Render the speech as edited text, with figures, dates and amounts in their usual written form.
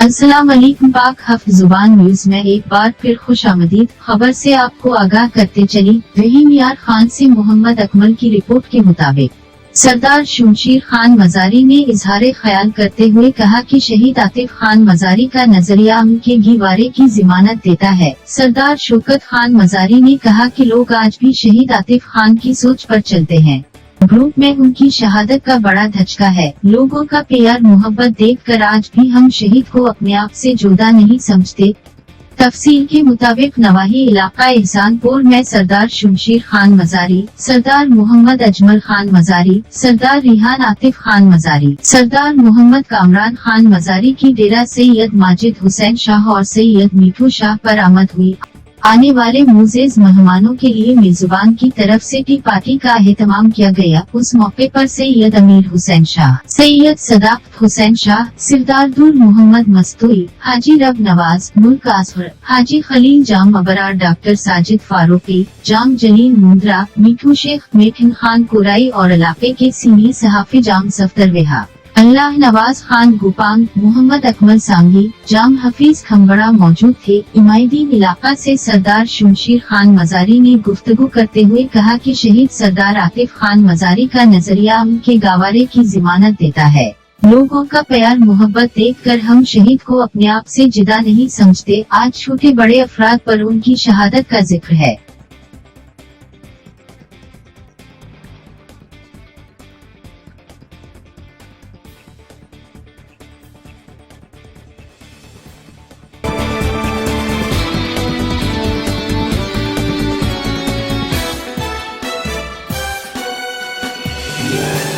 अस्सलाम वालेकुम। पाक हफ्ज़ ज़ुबान न्यूज में एक बार फिर खुशामदीद। खबर से आपको आगाह करते चली। रहीम यार खान से मोहम्मद अकमल की रिपोर्ट के मुताबिक सरदार शमशीर खान मजारी ने इजहार ख्याल करते हुए कहा कि शहीद आतिफ खान मजारी का नजरिया उनके गीवारे की जमानत देता है। सरदार शौकत खान मजारी ने कहा कि लोग आज भी शहीद आतिफ खान की सोच पर चलते हैं। ग्रुप में उनकी शहादत का बड़ा धचका है। लोगों का प्यार मोहब्बत देखकर आज भी हम शहीद को अपने आप से जुदा नहीं समझते। तफसील के मुताबिक नवाही इलाका एहसानपुर में सरदार शमशीर खान मजारी, सरदार मोहम्मद अजमल खान मजारी, सरदार रिहान आतिफ खान मजारी, सरदार मोहम्मद कामरान खान मजारी की डेरा सैयद माजिद हुसैन शाह और सैयद मीठू शाह पर आमद हुई। आने वाले मुअज़्ज़िज़ मेहमानों के लिए मेजबान की तरफ से टी पार्टी का एहतमाम किया गया। उस मौके पर सैयद अमीर हुसैन शाह, सैयद सदाकत हुसैन शाह, सरदार दूर मोहम्मद मस्तूई, हाजी रब नवाज, मुल्क आसफर, हाजी खलील जाम अबरार, डॉक्टर साजिद फारूकी, जाम जलील मुंद्रा, मीठू शेख, मेठन खान कुराई और इलाके के सीनियर सहाफी जाम सफदर वेहा, अल्लाह नवाज खान गुपांग, मोहम्मद अकमल सांगी, जाम हफीज खम्बड़ा मौजूद थे। इमायदीन इलाका से सरदार शमशीर खान मजारी ने गुफ्तगू करते हुए कहा कि शहीद सरदार आतिफ खान मजारी का नजरिया उनके गवारे की जमानत देता है। लोगों का प्यार मोहब्बत देखकर हम शहीद को अपने आप से जुदा नहीं समझते। आज छोटे बड़े अफराद पर उनकी शहादत का जिक्र है। Yeah.